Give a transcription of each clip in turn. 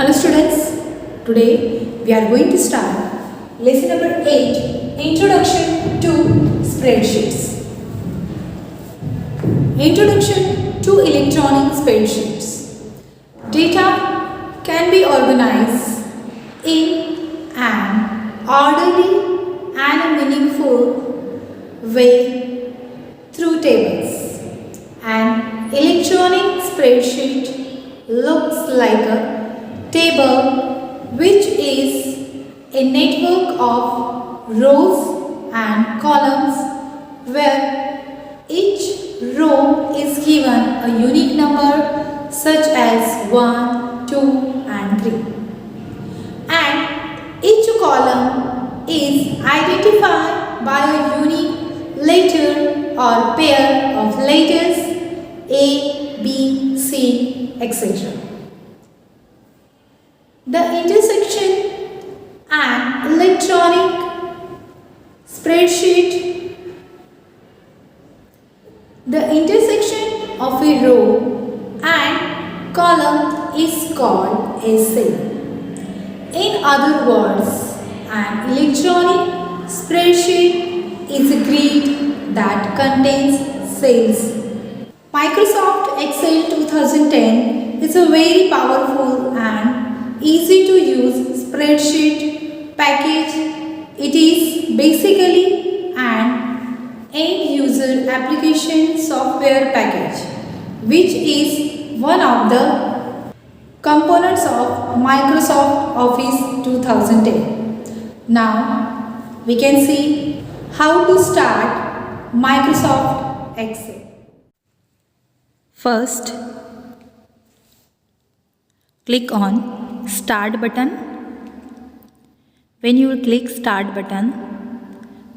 Hello students, today we are going to start lesson number 8, Introduction to Spreadsheets. Introduction to Electronic Spreadsheets. Data can be organized in an orderly and meaningful way through tables. An electronic spreadsheet looks like a table which is a network of rows and columns where each row is given a unique number such as 1, 2 and 3. And each column is identified by a unique letter or pair of letters A, B, C, etc. The intersection and electronic spreadsheet. The intersection of a row and column is called a cell. In other words, an electronic spreadsheet is a grid that contains cells. Microsoft Excel 2010 is a very powerful and easy to use spreadsheet package. It is basically an end user application software package which is one of the components of Microsoft Office 2010. Now we can see how to start Microsoft Excel. First, click on Start button. When you will click Start button,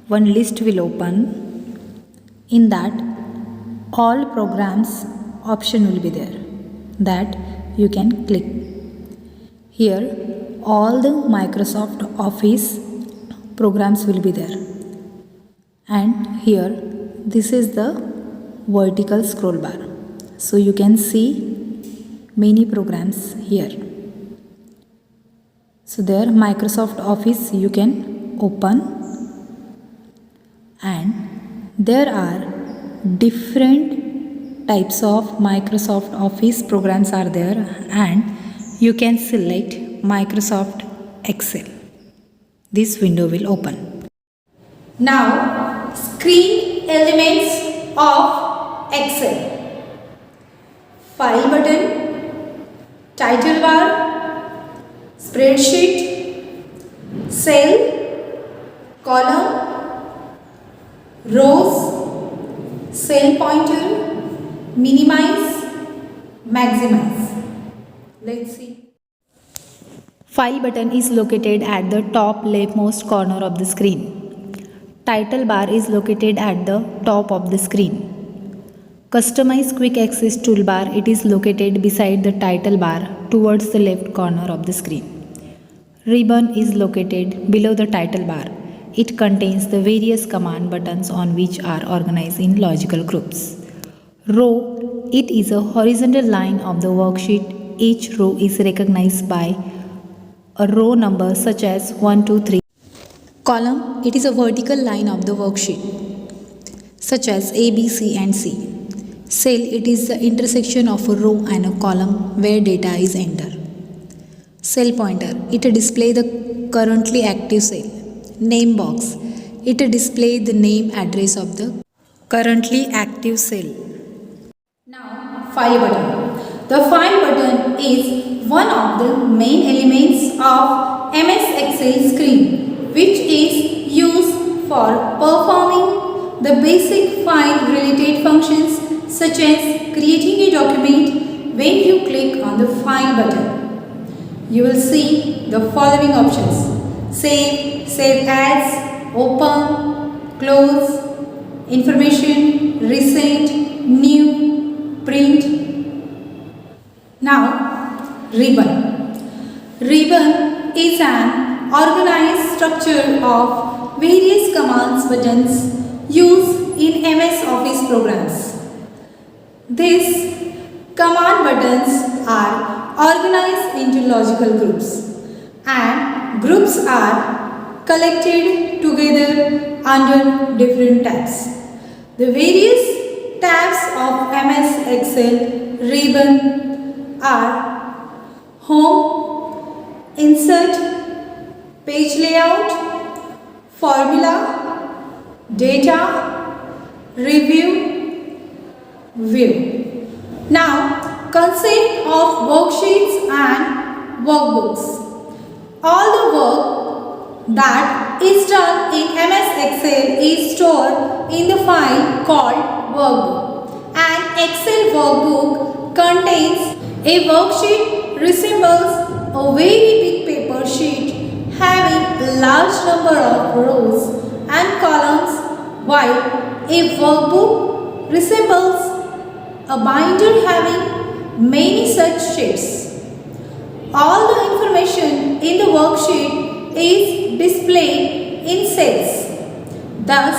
one list will open. In that, all programs option will be there that you can click. Here, all the Microsoft Office programs will be there. And here, this is the vertical scroll bar. So you can see many programs here. So there Microsoft Office you can open, and there are different types of Microsoft Office programs are there, and you can select Microsoft Excel. This window will open. Now screen elements of Excel. File button, title bar, spreadsheet, cell, column, rows, cell pointer, minimize, maximize. Let's see. File button is located at the top leftmost corner of the screen. Title bar is located at the top of the screen. Customize quick access toolbar, it is located beside the title bar towards the left corner of the screen. Ribbon is located below the title bar. It contains the various command buttons on which are organized in logical groups. Row, it is a horizontal line of the worksheet. Each row is recognized by a row number such as 1, 2, 3. Column, it is a vertical line of the worksheet such as A, B, C and C. Cell, it is the intersection of a row and a column where data is entered. Cell pointer, it displays the currently active cell. Name box, it displays the name address of the currently active cell. Now file button. The file button is one of the main elements of MS Excel screen which is used for performing the basic file related functions such as creating a document. When you click on the file button, you will see the following options: save, save as, open, close, information, recent, new, print. Now ribbon. Ribbon is an organized structure of various commands buttons used in MS Office programs. These command buttons are organized into logical groups, and groups are collected together under different tabs. The various tabs of MS Excel ribbon are Home, Insert, Page Layout, Formula, Data, Review, View. Now, concept of worksheets and workbooks. All the work that is done in MS Excel is stored in the file called workbook. An Excel workbook contains a worksheet resembles a very big paper sheet having a large number of rows and columns, while a workbook resembles a binder having many such sheets. All the information in the worksheet is displayed in cells. Thus,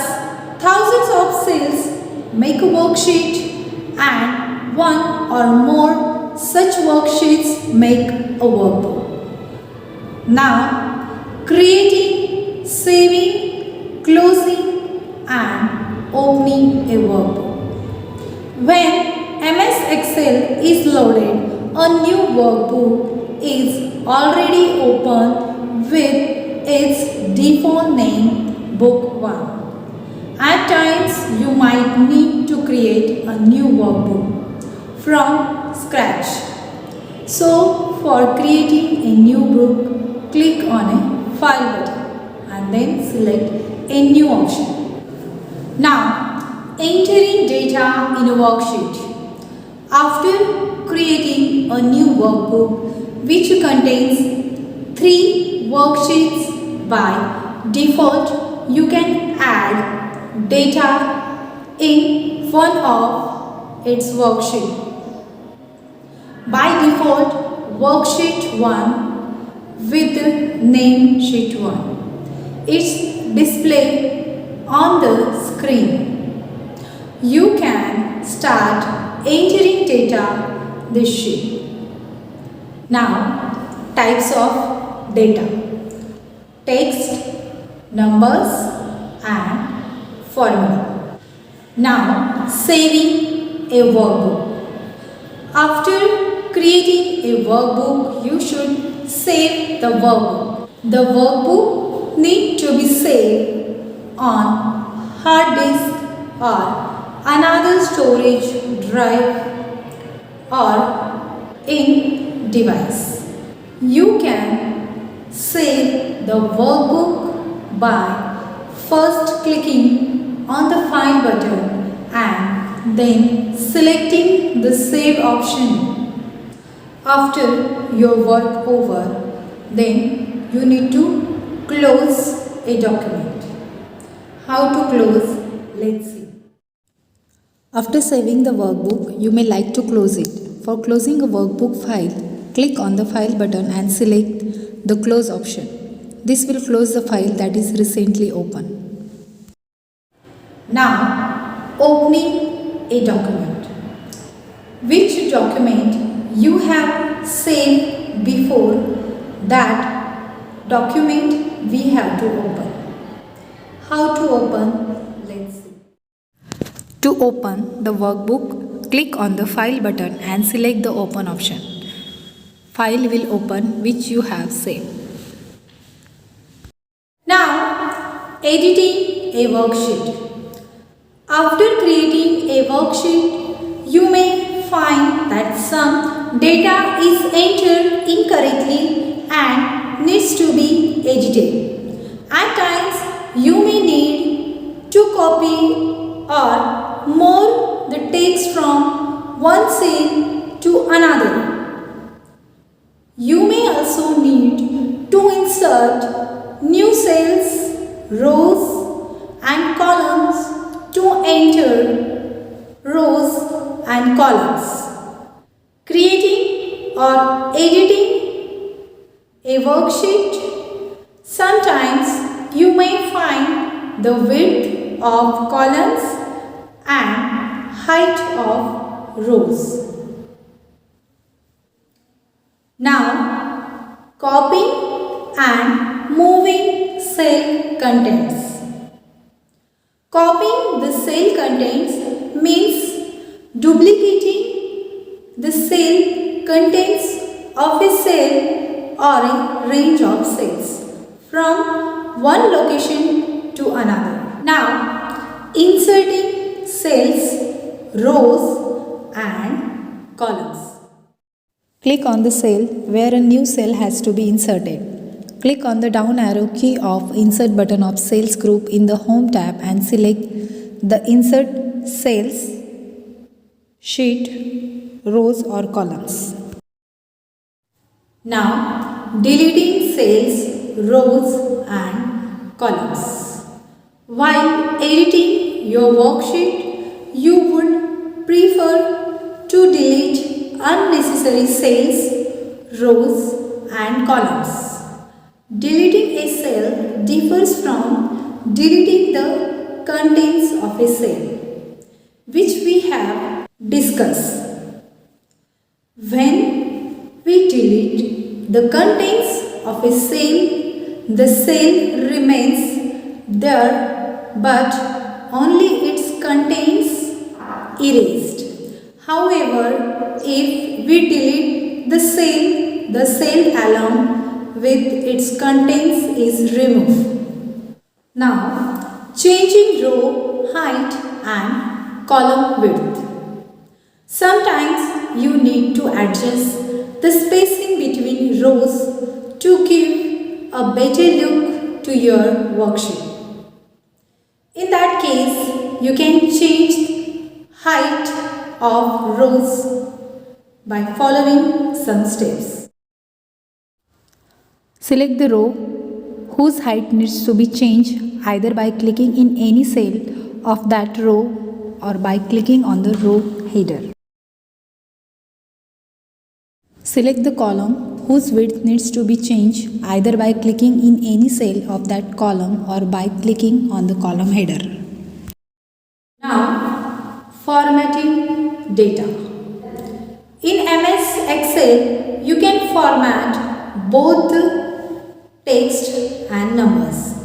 thousands of cells make a worksheet and one or more such worksheets make a workbook. Now, creating, saving, closing and opening a workbook. When MS Excel is loaded, a new workbook is already open with its default name Book 1. At times, you might need to create a new workbook from scratch. So, for creating a new book, click on a File button and then select a new option. Now, entering data in a worksheet. After creating a new workbook which contains 3 worksheets by default, you can add data in one of its worksheet. By default, worksheet 1 with the name sheet 1. It's displayed on the screen. You can start entering data this sheet. Now, types of data: text, numbers and formula. Now, saving a workbook. After creating a workbook, you should save the workbook. The workbook needs to be saved on hard disk or another storage drive or in device. You can save the workbook by first clicking on the File button and then selecting the Save option. After your work over, then you need to close a document. How to close? Let's see. After saving the workbook, you may like to close it. For closing a workbook file, click on the File button and select the Close option. This will close the file that is recently open. Now, opening a document. Which document you have saved before, that document we have to open. How to open? Let's see. To open the workbook, click on the File button and select the Open option. File will open which you have saved. Now, editing a worksheet. After creating a worksheet, you may find that some data is entered incorrectly and needs to be edited. At times, you may need to copy or move the text from one cell to another. You may also need to insert new cells, rows and columns to enter rows and columns. Creating or editing a worksheet. Sometimes you may find the width of columns and height of rows. Now, copying and moving cell contents. Copying the cell contents means duplicating the cell contents of a cell or a range of cells from one location to another. Now, inserting cells, rows and columns. Click on the cell where a new cell has to be inserted. Click on the down arrow key of Insert button of Cells group in the Home tab and select the Insert Cells, Sheet, Rows or Columns. Now, deleting cells, rows and columns. While editing your worksheet, you would prefer to delete unnecessary cells, rows and columns. Deleting a cell differs from deleting the contents of a cell, which we have discussed. When we delete the contents of a cell, the cell remains there but only its contents erased. However, if we delete the cell along with its contents is removed. Now, changing row height and column width. Sometimes you need to adjust the spacing between rows to give a better look to your worksheet. In that case, you can change height of rows by following some steps. Select the row whose height needs to be changed either by clicking in any cell of that row or by clicking on the row header. Select the column whose width needs to be changed either by clicking in any cell of that column or by clicking on the column header. Now, formatting data. In MS Excel, you can format both text and numbers.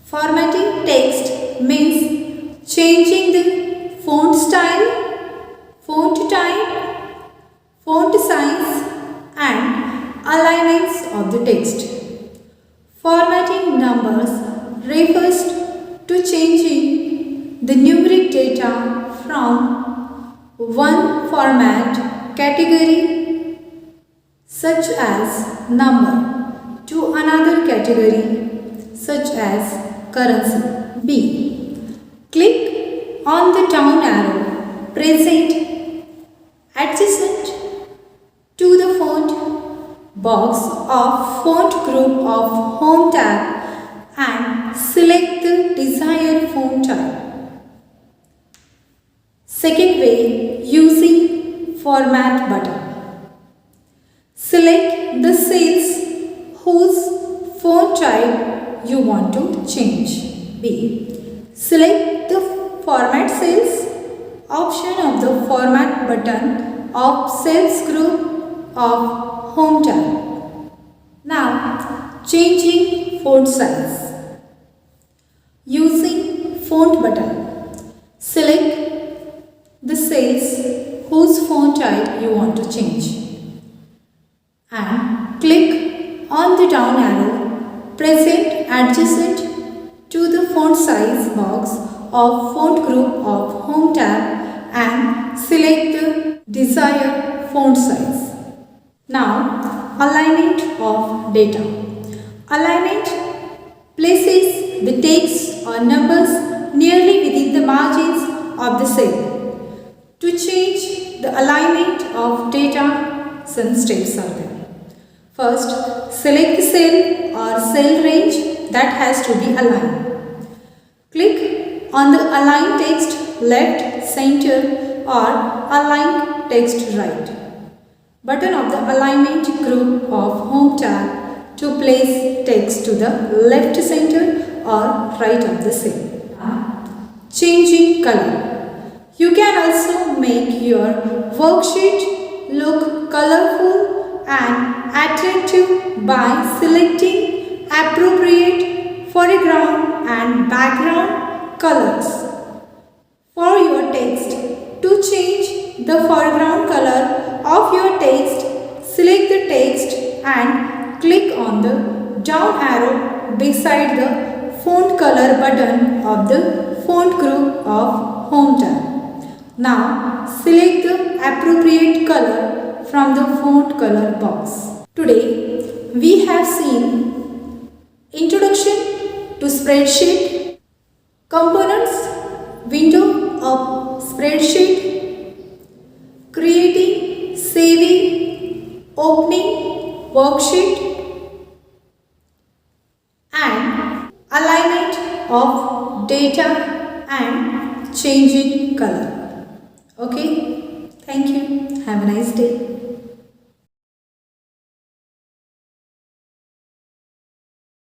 Formatting text means changing the font style, font type, font size and alignments of the text. Formatting numbers refers to changing the numeric data from one format category such as number to another category such as currency. B. Click on the down arrow present adjacent to the font box of font group of Home tab and select the desired font type. Second way, using Format button. Select the cells whose font type you want to change. B. Select the Format cells option of the Format button of Cells group of Home tab. Now, changing font size. Using Font button, select the cells whose font type you want to change and click on the down arrow present adjacent to the font size box of font group of Home tab and select the desired font size. Now, alignment of data. Alignment places the text or numbers nearly within the margins of the cell. To change the alignment of data, some steps are there. First, select the cell or cell range that has to be aligned. Click on the Align Text Left, Center or Align Text Right button of the Alignment group of Home tab to place text to the left center or right of the cell. Changing color. You can also make your worksheet look colorful and attractive by selecting appropriate foreground and background colors for your text. To change the foreground color of your text, select the text and click on the down arrow beside the font color button of the font group of Home tab. Now select the appropriate color from the font color box. Today we have seen Introduction to Spreadsheet, Components, Window of Spreadsheet, Creating, Saving, Opening Worksheet, and Alignment of Data and Changing Color. Okay, thank you. Have a nice day.